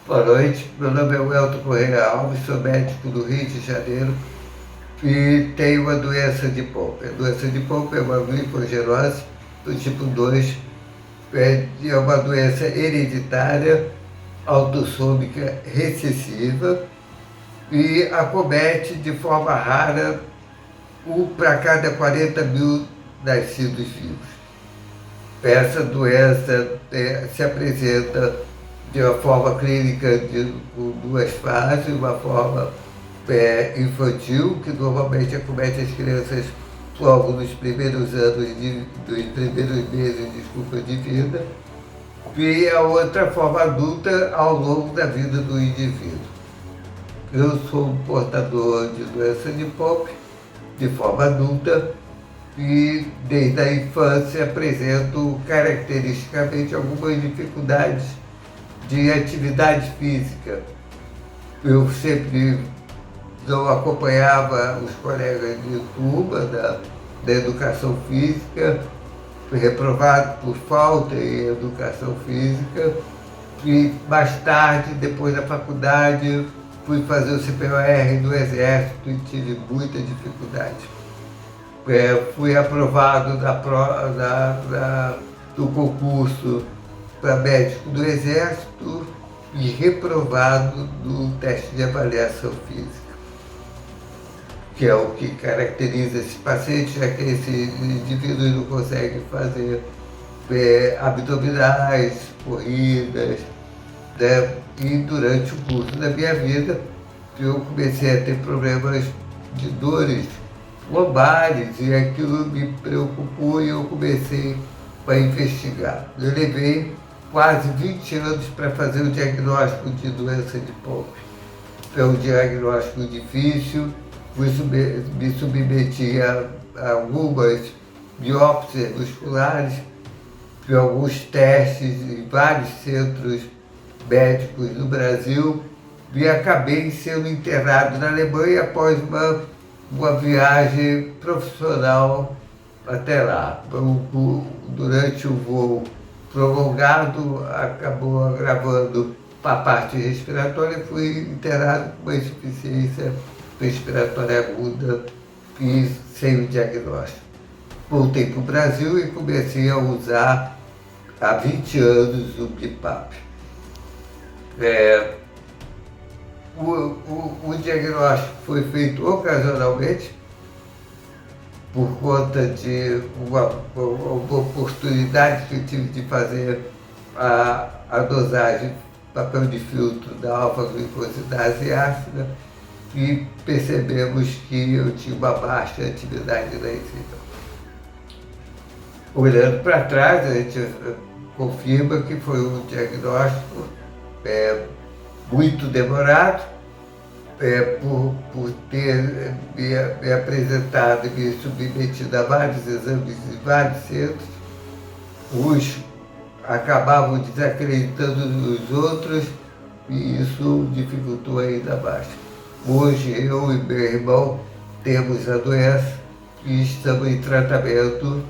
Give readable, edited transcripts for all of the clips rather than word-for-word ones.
Boa noite, meu nome é Welton Correia Alves, sou médico do Rio de Janeiro e tenho uma doença de Pompe. A doença de Pompe é uma glicogenose do tipo 2, é uma doença hereditária, autossômica recessiva e acomete de forma rara um para cada 40 mil nascidos vivos. Essa doença se apresenta de uma forma clínica com duas fases, uma forma infantil, que normalmente acomete as crianças logo nos primeiros anos, dos primeiros meses, de vida, e a outra forma adulta ao longo da vida do indivíduo. Eu sou um portador de doença de Pompe de forma adulta e desde a infância apresento caracteristicamente algumas dificuldades de atividade física. Eu sempre não acompanhava os colegas de turma da educação física, fui reprovado por falta em educação física e mais tarde, depois da faculdade, fui fazer o CPOR no Exército e tive muita dificuldade. Fui aprovado do concurso para médico do Exército e reprovado do teste de avaliação física, que é o que caracteriza esse paciente, já que esse indivíduo não consegue fazer abdominais, corridas, né? E durante o curso da minha vida eu comecei a ter problemas de dores lombares e aquilo me preocupou e eu comecei a investigar. Eu levei quase 20 anos para fazer o diagnóstico de doença de Pompe. É um diagnóstico difícil, me submeti a algumas biópsias musculares, fiz alguns testes em vários centros médicos no Brasil e acabei sendo internado na Alemanha após uma viagem profissional até lá. Durante o voo prolongado, acabou agravando a parte respiratória e fui internado com uma insuficiência respiratória aguda e sem o diagnóstico. Voltei para o Brasil e comecei a usar há 20 anos o BIPAP. O diagnóstico foi feito ocasionalmente por conta de uma oportunidade que eu tive de fazer a dosagem papel de filtro da alfa-glicosidase ácida e percebemos que eu tinha uma baixa atividade da enzima. Olhando para trás, a gente confirma que foi um diagnóstico muito demorado, por ter me apresentado e me submetido a vários exames em vários centros. Uns acabavam desacreditando nos outros e isso dificultou ainda mais. Hoje eu e meu irmão temos a doença e estamos em tratamento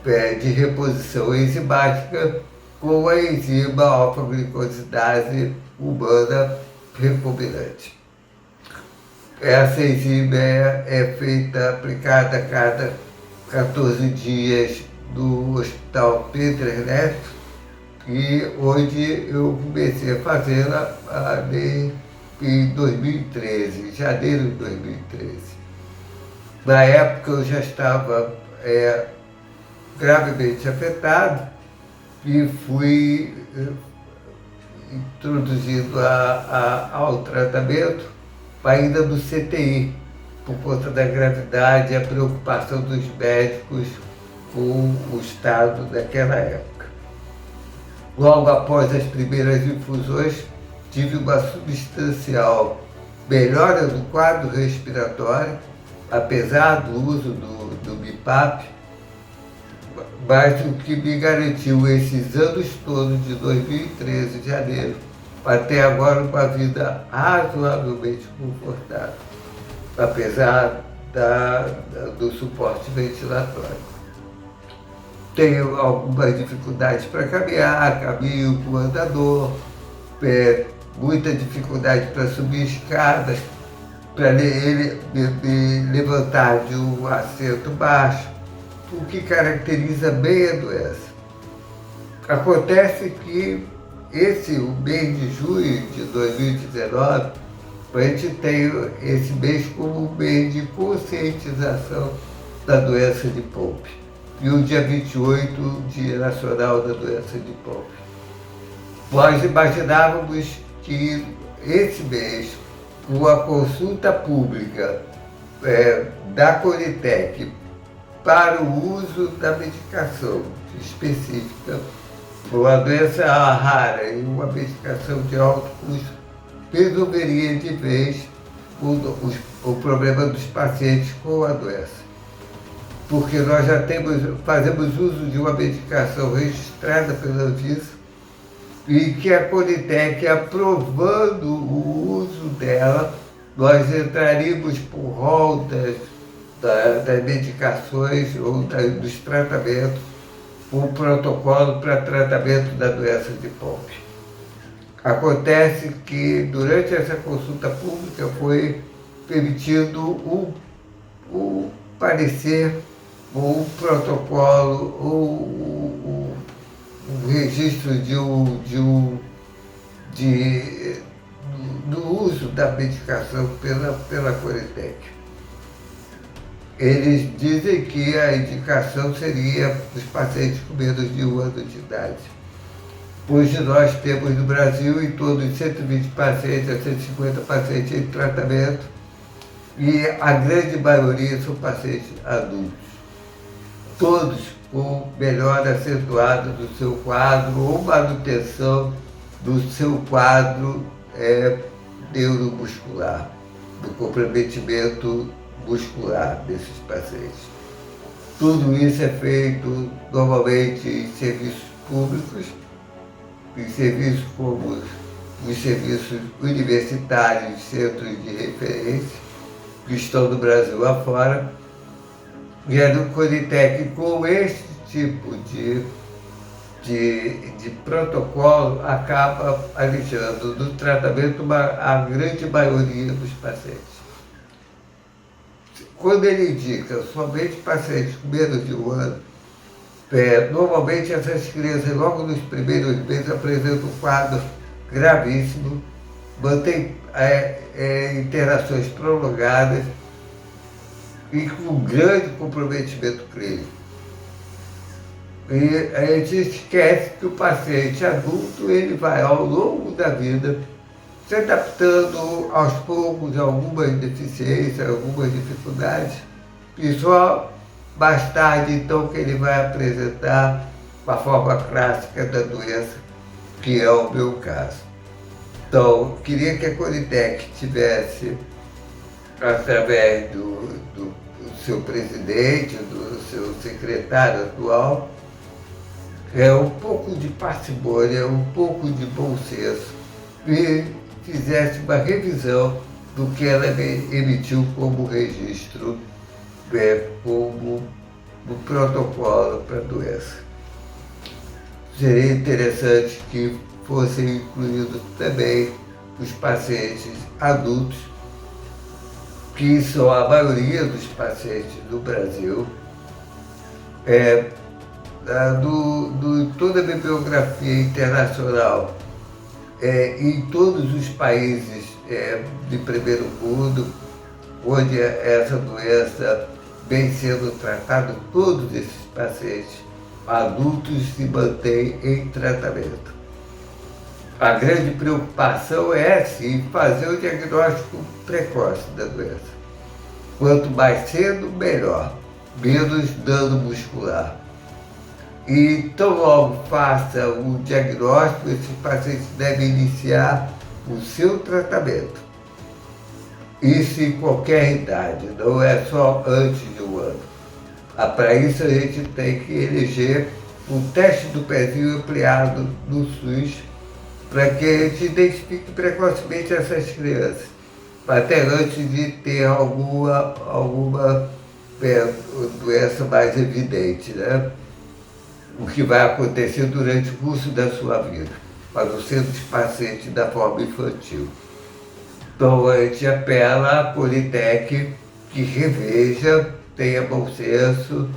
de reposição enzimática com a enzima alfa-glicosidase humana recombinante. Essa enzima é aplicada a cada 14 dias no Hospital Pedro Ernesto e onde eu comecei a fazê-la em 2013, janeiro de 2013. Na época eu já estava gravemente afetado e fui introduzido ao tratamento ainda do CTI, por conta da gravidade e a preocupação dos médicos com o estado daquela época. Logo após as primeiras infusões, tive uma substancial melhora do quadro respiratório, apesar do uso do BIPAP, mas o que me garantiu esses anos todos de 2013, de janeiro, até agora uma vida razoavelmente confortável, apesar do suporte ventilatório. Tenho algumas dificuldades para caminhar, caminho com andador, muita dificuldade para subir escadas, para ele levantar de um assento baixo, o que caracteriza bem a doença. Acontece que o mês de junho de 2019, a gente tem esse mês como um mês de conscientização da doença de Pompe. E o dia 28, Dia Nacional da Doença de Pompe. Nós imaginávamos que esse mês, com a consulta pública da Conitec para o uso da medicação específica, uma doença rara e uma medicação de alto custo, resolveria de vez o problema dos pacientes com a doença. Porque nós já fazemos uso de uma medicação registrada pela Anvisa e que a Conitec, aprovando o uso dela, nós entraríamos por rol das medicações ou dos tratamentos, um protocolo para tratamento da doença de Pompe. Acontece que durante essa consulta pública foi permitido o parecer, ou um protocolo, ou um registro do uso da medicação pela Conitec. Eles dizem que a indicação seria os pacientes com menos de 1 ano de idade. Hoje nós temos no Brasil em torno de 120 pacientes a 150 pacientes em tratamento e a grande maioria são pacientes adultos. Todos com melhora acentuada do seu quadro ou manutenção do seu quadro neuromuscular, do comprometimento muscular desses pacientes. Tudo isso é feito normalmente em serviços públicos, em serviços como os serviços universitários, centros de referência, que estão no Brasil afora, e a Conitec, com este tipo de protocolo, acaba alijando do tratamento a grande maioria dos pacientes. Quando ele indica somente pacientes com menos de 1 ano, normalmente essas crianças, logo nos primeiros meses, apresentam um quadro gravíssimo, mantém internações prolongadas e com grande comprometimento clínico. E a gente esquece que o paciente adulto ele vai, ao longo da vida, se adaptando aos poucos a algumas deficiências, algumas dificuldades, e só mais tarde, então, que ele vai apresentar a forma clássica da doença, que é o meu caso. Então, queria que a Conitec tivesse, através do seu presidente, do seu secretário atual, um pouco de parcimônia, um pouco de bom senso, e fizesse uma revisão do que ela emitiu como registro, como um protocolo para a doença. Seria interessante que fossem incluídos também os pacientes adultos, que são a maioria dos pacientes do Brasil. Toda a bibliografia internacional, em todos os países de primeiro mundo, onde essa doença vem sendo tratada, todos esses pacientes adultos se mantêm em tratamento. A grande preocupação é, sim, fazer o diagnóstico precoce da doença. Quanto mais cedo, melhor, menos dano muscular. E tão logo faça o diagnóstico, esses pacientes devem iniciar o seu tratamento. Isso em qualquer idade, não é só antes de 1 ano. Para isso a gente tem que eleger um teste do pezinho ampliado no SUS, para que a gente identifique precocemente essas crianças, até antes de ter alguma doença mais evidente, né? O que vai acontecer durante o curso da sua vida. para o centro de pacientes da forma infantil. Então a gente apela à Politec que reveja, tenha bom senso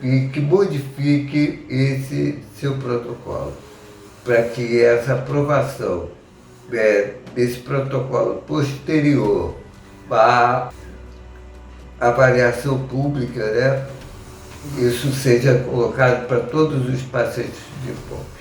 e que modifique esse seu protocolo, para que essa aprovação desse protocolo posterior à avaliação pública, né, isso seja colocado para todos os pacientes de ponto.